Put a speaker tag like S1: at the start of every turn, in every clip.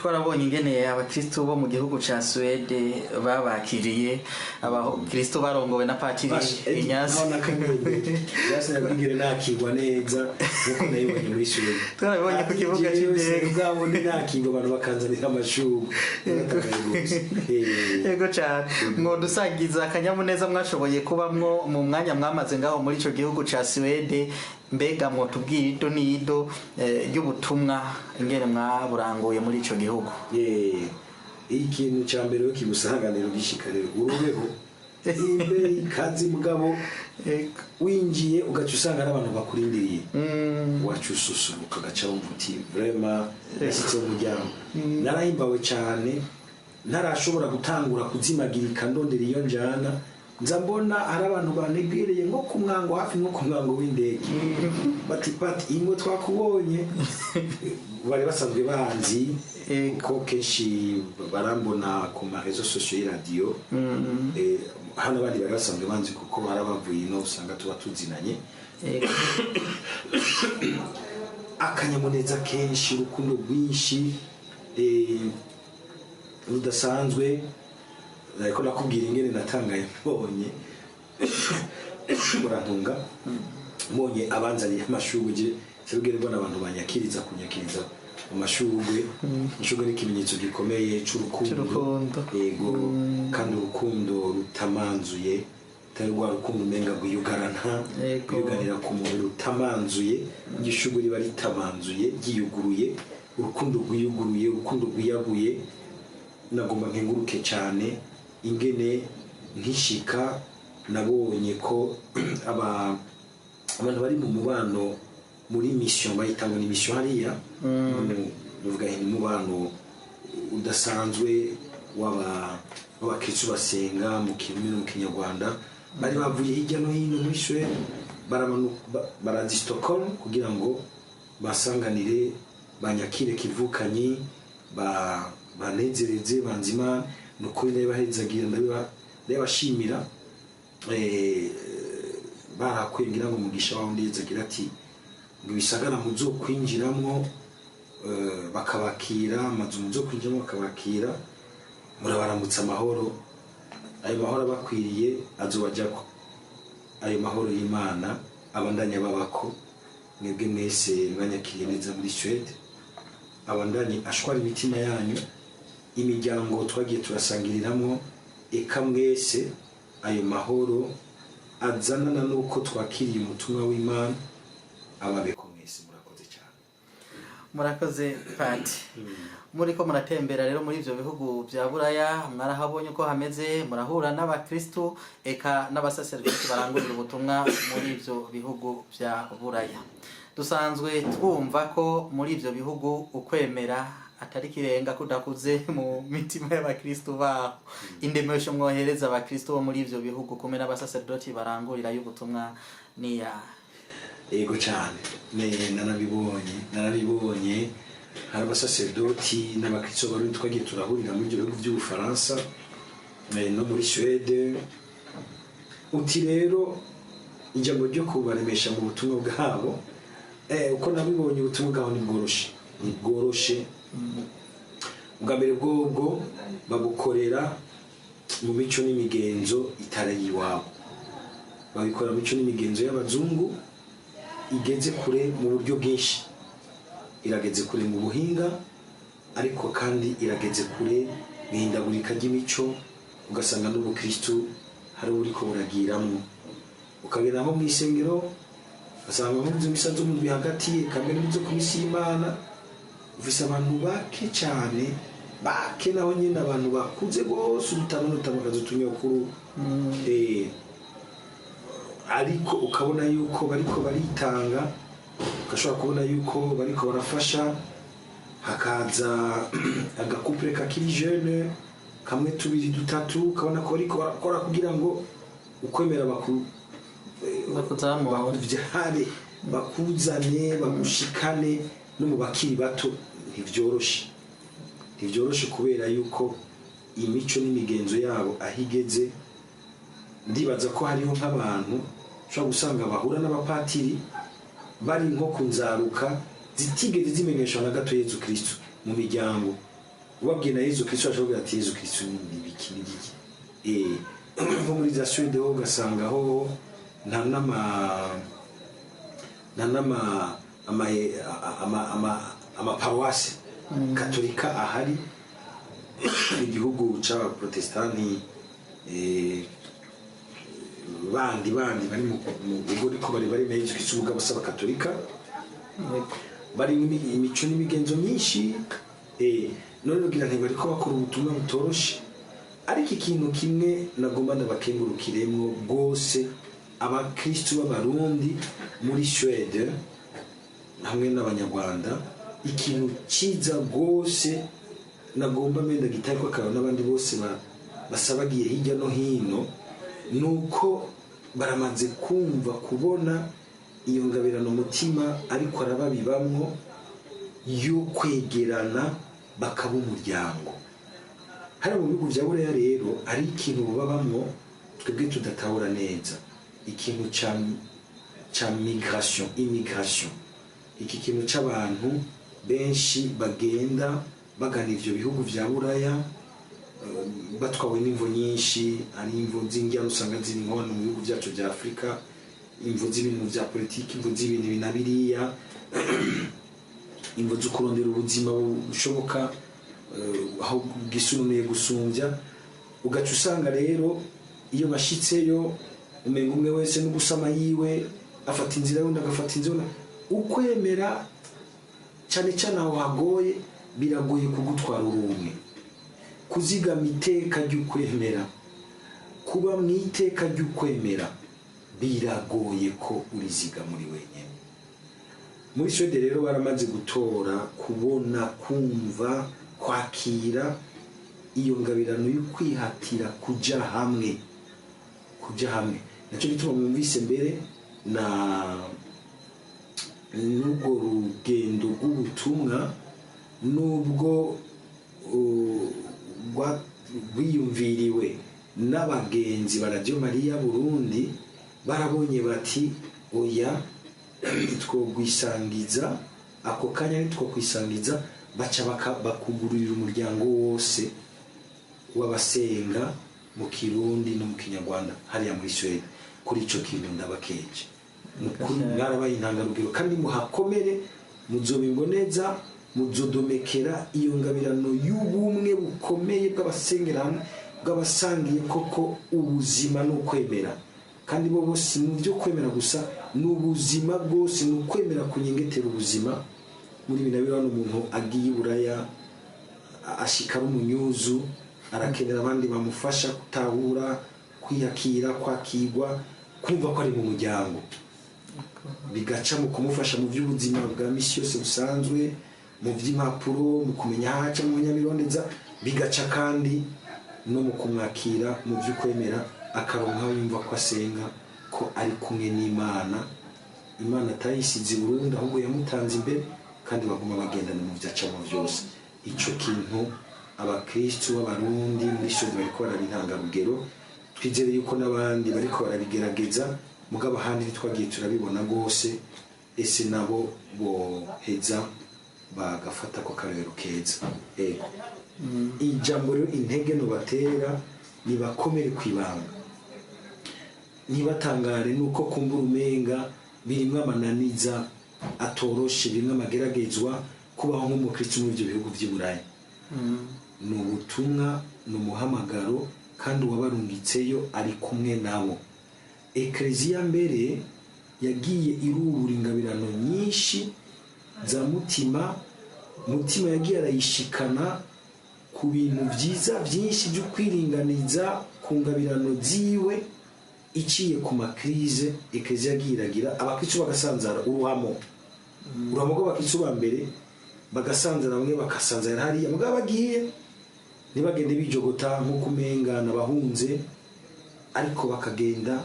S1: twarabonye ingene abakristo bo mu gihugu ca Swede babakiriye abakristo barongowe na Patiri Inyasi
S2: yase nabigire nakigwa neza nkuko nayibonye muri Swede
S1: twarabonye ku kibuga cy'indege
S2: ubwabo ni nakigwa abantu bakanzanira amashugo
S1: yego cyane ngo dusangiza akanyamuneza mwashoboye kubamwo mu mwanya mwamaze ngaho muri ico gihugu ca Swede mbega mwo tubwira ido nido y'ubutumwa ingene mwaburanguye muri ico gihugu
S2: ikintu cya mbere yo kigusanganira gishikarira urubeho imbe kazi mugabo winjiye ugaca usanga n'abantu bakurindiriye wacu susuruka gaca umuti vraiment yashitse mu muryango narahimbawe cyane ntarashobora gutangura kuzimagirika ndondera iyo njana nza mbona hari abantu banegereye nko ku mwango hafi nko ku mwango w'indege bati ingo twakubonye bari basanzwe banzi ko kenshi barambona ku marezo sociaux radio hano abandi bari basanzwe banzi kuko barabavuye no usanga tuba tuzinanye akanyamuneza kenshi urukundo rwinshi rudasanzwe ariko nakubwira ingene natangaye mbonye murantunga mbonye abanzaniye amashugwe sibwire mbona abantu banyakiriza kunyakiriza amashugwe ishugwe ni ikimenyetso gikomeye cy'urukundo yego kandi urukundo rutamanzuye tari rwa rukundo umenga guyugarana yuganira ku muntu rutamanzuye igishugwe riba ritamanzuye giyuguruye urukundo rwiyuguruye urukundo rwiyaguye nagomba nkenguruke cyane ingene nkishika nabonye ko abantu bari mu mubano muri mission bayitanga ni mission hariya nuvuga umubano udasanzwe w'abakristo basenga mu Kinyarwanda bari bavuye hirya no hino muri Sweden barazi Stockholm kugira ngo basanganire banyakire kivukanyi banezereze banzima nuko bahezagira ndabashimira barakwingira ngo mugisha wawe ndizagira ati ngo bisagara muzo kwinjiramo bakabakira amazu muzo kwinjiramo bakabakira murabaramutsa amahoro ayo mahoro bakwiriye azobajyako ayo mahoro y'Imana abandanya babako mwebwe mwese mwanyakiriye neza muri Swede abandanye ashwara imitima yanyu imiryango twagiye turasangiriramwo eka mwese ayo mahoro azanana nuko twakiriye umutumwa w'Imana ababeko mwese murakoze cyane
S1: murakoze Pati muriko muratembera rero muri ivyo bihugu bya Buraya mwarahabonye uko hameze murahura n'abakristo eka n'abasaseredoti barangurira ubutumwa muri ivyo bihugu bya Buraya dusanzwe twumva ko muri ivyo bihugu ukwemera atari kirenga kudakuze mu mitima y'abakristo baho indemesho mwohereza abakristo bo muri ivyo bihugu kumena abasaseredoti barangurira y'ubutumwa niya
S2: ego cyane narabibonye hari abasaseredoti n'abakristo bari twagiye turahurira mu bihugu by'Ubufaransa no muri Swede uti rero ijambo ryo kubaremesha mu butumwa bwabo uko nabibonye ubutumwa bwabo ni bworoshe ubwa mbere bwobwo babukorera mu mico n'imigenzo itari iwabo babikora mu mico n'imigenzo y'abazungu igeze kure mu buryo bwinshi irageze kure mu buhinga ariko kandi irageze kure bihindagurika ry'imico ugasanga n'ubukristo hari uriko buragiramo ukagera nko mu isengero ugasanga mu misazo mu hagati kamwe n'ibyo kumisi y'Imana ufise abantu bake cyane bake naho nyine abantu bakuze bose utamukazo tunyokuru ariko ukabona yuko bariko baritanga ukashobora kubona yuko bariko barafasha hakaza agakupure kakiri jeune kamwe tubiri dutatu ukabona ko bariko barakora kugira ngo ukwemera bakuvyare bakuzane bagushikane no mu bakiri bato ntivyoroshe kubera yuko imico n'imigenzo yabo ahigeze ndibaza ko hariho nk'abantu ushobora gusanga bahura n'abapatiri bari nko kunzaruka zitigeze zimenyeshwa na gato Yesu Kristo mu miryango ubabwiye na Yezu Kristo ashobora ati Yezu Kristo ni ibiki n'ibiki nko muri za Suède ho ugasanga ho nta nama amaparuwasi katolika ahari. Igihugu c'abaprotestanti bandi bari mu bigo ariko bari Yezu Kristo ubwo abasaba katolika bari imico n'imigenzo myinshi none ugira ntibariko bakora ubutumwa butoroshe. Ariko ikintu kimwe nagomba ndabakengurukiremwo bwose abakristo b'abarundi muri Suède hamwe n'abanyarwanda, ikintu ciza bwose nagomba menda gitariko akaba n'abandi bose basabagiye hirya no hino, nuko baramaze kumva kubona iyo ngabirano mutima ariko arababibamwo yo kwegerana bakaba umuryango. Hari mu bihugu bya Buraya rero ari ikintu babamwo twebwe tudatahura neza, ikintu ca immigration, iki kintu c'abantu benshi bagenda bagana ivyo bihugu vya Buraya batwawe n'imvo nyinshi, ari imvo z'injyana usanga ziri nko mu bihugu byacu bya Afrika, imvo z'ibintu vya politiki, imvo z'ibintu binabiriya, imvo zo kurondera ubuzima bushoboka aho bwisunuye gusumbya. Ugaca usanga rero iyo bashitseyo umenga umwe wese n'ugusama yiwe afata inzira yundi agafata inzira, ukwemera cyane cyane aho hagoye biragoye kugutwara urumwe. Kuzigama iteka ry'ukwemera, kuba mu iteka ry'ukwemera biragoye ko uriziga muri wenyine. Muri Suède rero baramaze gutora kubona, kumva, kwakira iyo ngabirano yo kwihatira kuja hamwe. Nacyo gituma mwumvise mbere n'urwo rugendo rw'ubutumwa nubwo rwiyumviriwe n'abagenzi ba Radio Maria Burundi, barabonye bati oya twogwisangiza ako kanya nitwokwisangiza, baca bakugururira umuryango wose w'abasenga mu Kirundi no mu Kinyarwanda hariya muri Suède. Kuri ico kintu ndabakeje mukuri, mwarabaye intangarugero kandi muhakomere, muzobimboneza, muzodomekera iyo ngabirano y'ubumwe bukomeye bw'abasengerano bw'abasangiye koko ubuzima n'ukwemera. Kandi bo bose mu byo kwemera gusa n'ubuzima bwose, n'ukwemera kunyengetera ubuzima. Muri binabiro hano umuntu agiye Buraya ashikara umunyuzu, arakenera abandi bamufasha gutahura, kwiyakira, kwakirwa, kumva ko ari mu muryango. Bigaca mu kumufasha mu by'ubuzima bwa misi yose busanzwe, mu by'impapuro, mu kumenya haca mu nyabirondeza, bigaca kandi no mu kumwakira mu by'ukwemera, akaronka yumva ko asenga ko ari kumwe n'Imana. Imana atayisize Burundi ahubwo yamutanze imbere, kandi baguma bagendana mu byacamo byose. Ico kintu abakristo b'abarundi muri Suède bariko barabintangarugero, twizere yuko n'abandi bariko barabigerageza, mugabo ahandi ntitwagiye turabibona rwose. Ese nabo boheza bagafata ko karero keza. Ijambo rero intege no batera nibakomere kwibanga, nibatangare nuko kumbura umenga birimwe amananiza atoroshe, birimwe amageragezwa kubaho nk'umukristo muri ibyo bihugu by'i Buraya. Ni ubutumwa, ni umuhamagaro, kandi uwabarungitseyo ari kumwe nabo. Ekleziya mbere yagiye irubura ingabirano nyinshi za mutima yagiye arayishikana ku bintu byiza byinshi byo kwiringaniza ku ngabirano ziwe, iciye ku makrize. Ekleziya yagiye iragira abakristo bagasanzara uruhamo rw'abakristo ba mbere, bagasanzara bamwe bakasanzara hariya, mugabo bagiye ntibagende bijogota nk'uko umenga n'abahunze, ariko bakagenda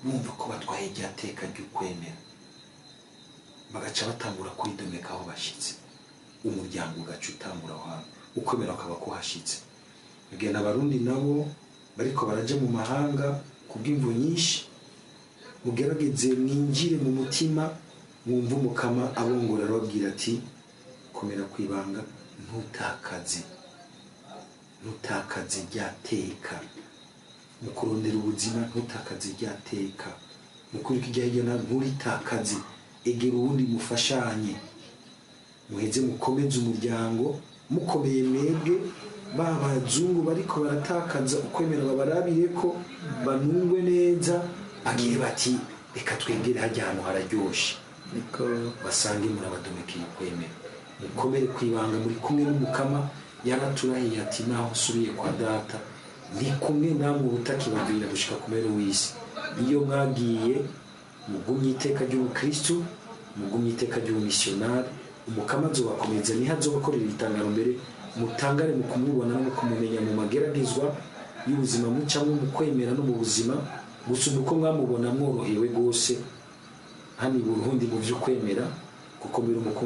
S2: bumva ko batwaye iryateka ry'ukwemera, bagaca batangura kuridomeka aho bashitse, umuryango ugaca utangura aho ukwemera ukaba kuhashitse. Bagenda abarundi nabo bariko baraja mu mahanga kubw'imvo nyinshi, mugerageze mwinjire mu mutima, mwumva umukama abongora arababwira ati komera kwibanga, ntutakaze ntutakaze ryateka, mu kurondera ubuzima ntutakaze ryateka, mu kurika iryahigena nturitakaze, egera uwundi mufashanye, muheze mukomeze umuryango, mukomeye mwebwe babazungu bariko baratakaza ukwemera babarabire ko banungwe neza, bagiye bati reka twegere hajya ahantu hararyoshe,
S1: niko
S2: basange murabadomekeye ukwemera, mukomere kwibanga muri kumwe n'umukama. Yaraturahiye ati naho usubiye kwa data ndi kumwe namwe ubutakibabwira gushika ku mpera w'isi. Iyo mwagiye mugumye iteka ry'ubukristu, mugumye iteka ry'ubumisiyonari, umukama azobakomeza, niho azobakorera itangaro mbere, mutangare mu kumubona no kumumenya mu mageragezwa y'ubuzima mucamwe, mu kwemera no mu buzima, gusa uko mwamubona mworohewe rwose hano i Burundi mu vy'ukwemera, kuko mbere umukunzi